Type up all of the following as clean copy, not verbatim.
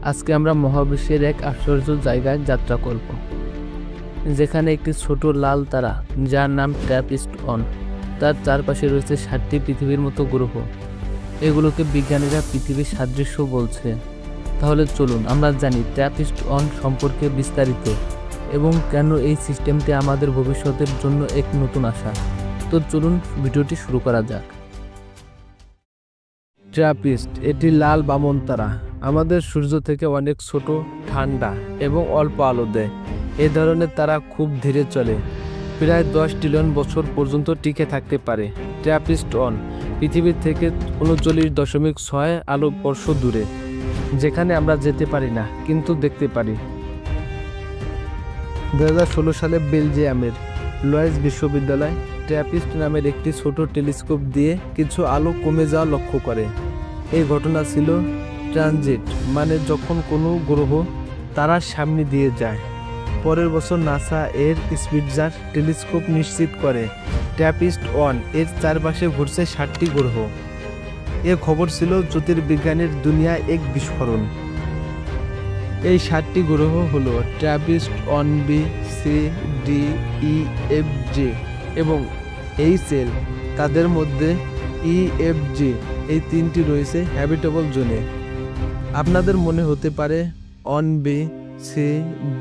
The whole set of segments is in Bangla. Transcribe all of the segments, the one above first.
আজকে আমরা মহাবিশ্বের এক আশ্চর্য জায়গায় যাত্রা করব, যেখানে একটি ছোট লাল তারা যার নাম ট্র্যাপিস্ট-1, তার চারপাশে রয়েছে 7টি পৃথিবীর মতো গ্রহ। এগুলোকে বিজ্ঞানীরা পৃথিবীর সাদৃশ্য বলছে। তাহলে চলুন আমরা জানি ট্র্যাপিস্ট-1 সম্পর্কে বিস্তারিত এবং কেন এই সিস্টেমটি আমাদের ভবিষ্যতের জন্য এক নতুন আশা। তো চলুন ভিডিওটি শুরু করা যাক। ট্র্যাপিস্ট এটি লাল বামন তারা, আমাদের সূর্য থেকে অনেক ছোট, ঠান্ডা এবং অল্প আলো দেয়। এই ধরনের তারা খুব ধীরে চলে, প্রায় 10 ট্রিলিয়ন বছর পর্যন্ত টিকে থাকতে পারে। ট্র্যাপিস্ট-1 পৃথিবীর থেকে 39.6 আলোকবর্ষ দূরে, যেখানে আমরা যেতে পারি না কিন্তু দেখতে পারি। 2016 সালে বেলজিয়ামের লয়েজ বিশ্ববিদ্যালয় ট্র্যাপিস্ট নামের একটি ছোট টেলিস্কোপ দিয়ে কিছু আলো কমে যাওয়া লক্ষ্য করে। এই ঘটনা ছিল ট্রানজিট, মানে যখন কোনো গ্রহ তারার সামনে দিয়ে যায়। পরের বছর নাসা এর স্পিটজার টেলিস্কোপ নিশ্চিত করে ট্র্যাপিস্ট-1 এর চারপাশে ঘুরছে 7টি গ্রহ। এ খবর ছিল জ্যোতির্বিজ্ঞানের দুনিয়ায় এক বিস্ফোরণ। এই 7টি গ্রহ হলো ট্র্যাপিস্ট-1b, c, d, e, f, g এবং HL। তাদের মধ্যে E, F, G এই 3টি রয়েছে হ্যাবিটেবল জোনে। আপনাদের মনে হতে পারে 1b, c,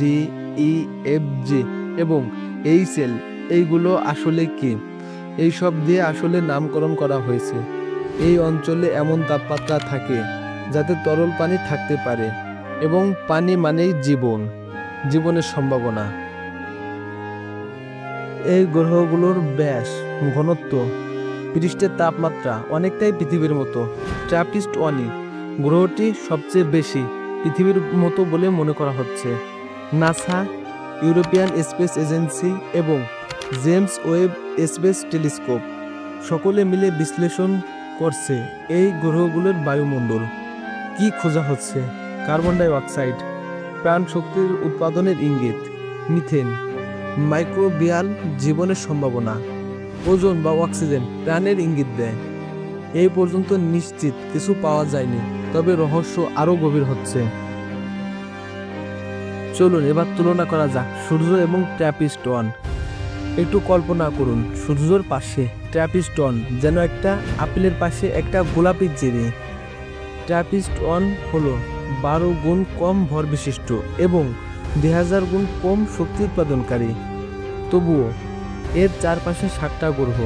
d, e, f, g এবং HL এইগুলো আসলে কি? এই সব দিয়ে আসলে নামকরণ করা হয়েছে। এই অঞ্চলে এমন তাপমাত্রা থাকে যাতে তরল পানি থাকতে পারে, এবং পানি মানেই জীবন, জীবনের সম্ভাবনা। এই গ্রহগুলোর ব্যাস, ঘনত্ব, পৃষ্ঠের তাপমাত্রা অনেকটাই পৃথিবীর মতো। ট্র্যাপিস্ট-1 গ্রহটি সবচেয়ে বেশি পৃথিবীর মতো বলে মনে করা হচ্ছে। নাসা, ইউরোপিয়ান স্পেস এজেন্সি এবং জেমস ওয়েব স্পেস টেলিস্কোপ সকলে মিলে বিশ্লেষণ করছে এই গ্রহগুলোর বায়ুমণ্ডল। কি খোঁজা হচ্ছে? কার্বন ডাই অক্সাইড, প্রাণ শক্তির উৎপাদনের ইঙ্গিত; মিথেন, মাইক্রোবিয়াল জীবনের সম্ভাবনা; ওজোন বা অক্সিজেন প্রাণের ইঙ্গিত দেয়। এই পর্যন্ত নিশ্চিত কিছু পাওয়া যায়নি, তবে রহস্য আরও গভীর হচ্ছে। চলুন এবার তুলনা করা যাক সূর্য এবং ট্র্যাপিস্ট-1। একটু কল্পনা করুন, সূর্যের পাশে ট্র্যাপিস্ট-1 যেন একটা আপেলের পাশে একটা গোলাপি চেরি। ট্র্যাপিস্ট-1 হলো 12 গুণ কম ভর বিশিষ্ট এবং 2000 গুণ কম শক্তি উৎপাদনকারী। তবুও এর চারপাশে 7টা গ্রহ।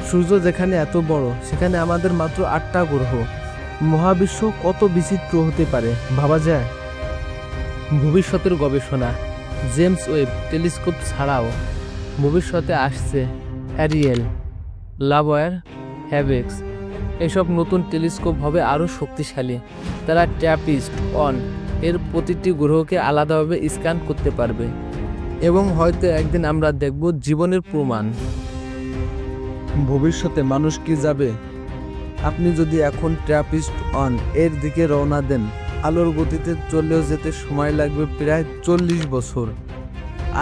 সূর্য যেখানে এত বড়, সেখানে আমাদের মাত্র 8টা গ্রহ। মহাবিশ্ব কত বিচিত্র হতে পারে ভাবা যায়? ভবিষ্যতের গবেষণা। জেমস ওয়েব টেলিস্কোপ ছাড়াও ভবিষ্যতে আসছে অ্যারিয়েল, লাবয়ার, হ্যাবেক্স। এসব নতুন টেলিস্কোপ হবে আরও শক্তিশালী। তারা ট্র্যাপিস্ট-1 এর প্রতিটি গ্রহকে আলাদাভাবে স্ক্যান করতে পারবে এবং হয়তো একদিন আমরা দেখব জীবনের প্রমাণ। ভবিষ্যতে মানুষ কি যাবে? আপনি যদি এখন ট্র্যাপিস্ট-1 এর দিকে রওনা দেন, আলোর গতিতে চললেও যেতে সময় লাগবে প্রায় 40 বছর,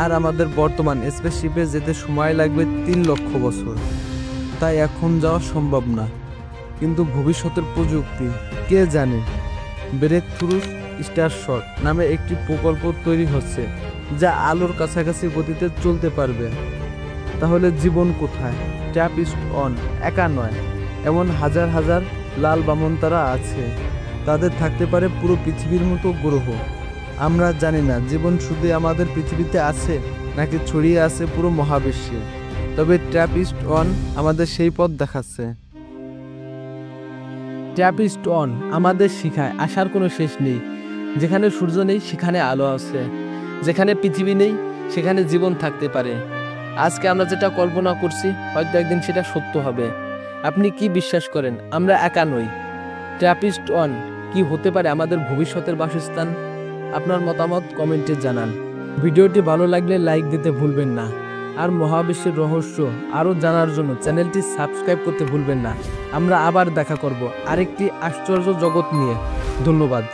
আর আমাদের বর্তমান স্পেসশিপে যেতে সময় লাগবে 3 লক্ষ বছর। তাই এখন যাওয়া সম্ভব না, কিন্তু ভবিষ্যতের প্রযুক্তি কে জানে। ব্রেক থ্রু স্টারশট নামে একটি প্রকল্প তৈরি হচ্ছে, যা আলোর কাছাকাছি গতিতে চলতে পারবে। তাহলে জীবন কোথায়? ট্র্যাপিস্ট-1 একা নয়, এমন হাজার হাজার লাল বামন তারা আছে। তাদের থাকতে পারে পুরো পৃথিবীর মতো গ্রহ। আমরা জানি না জীবন শুধু আমাদের পৃথিবীতে আছে নাকি ছড়িয়ে আছে পুরো মহাবিশ্বে, তবে ট্র্যাপিস্ট-1 আমাদের সেই পথ দেখাচ্ছে। ট্র্যাপিস্ট-1 আমাদের শিখায় আসার কোনো শেষ নেই। যেখানে সূর্য নেই সেখানে আলো আছে, যেখানে পৃথিবী নেই সেখানে জীবন থাকতে পারে। আজকে আমরা যেটা কল্পনা করছি, হয়তো একদিন সেটা সত্য হবে। আপনি কি বিশ্বাস করেন আমরা একা নই? ট্র্যাপিস্ট-1 কি হতে পারে আমাদের ভবিষ্যতের বাসস্থান? আপনার মতামত কমেন্টে জানান। ভিডিওটি ভালো লাগলে লাইক দিতে ভুলবেন না, আর মহাবিশ্বের রহস্য আরও জানার জন্য চ্যানেলটি সাবস্ক্রাইব করতে ভুলবেন না। আমরা আবার দেখা করব আরেকটি আশ্চর্য জগৎ নিয়ে। ধন্যবাদ।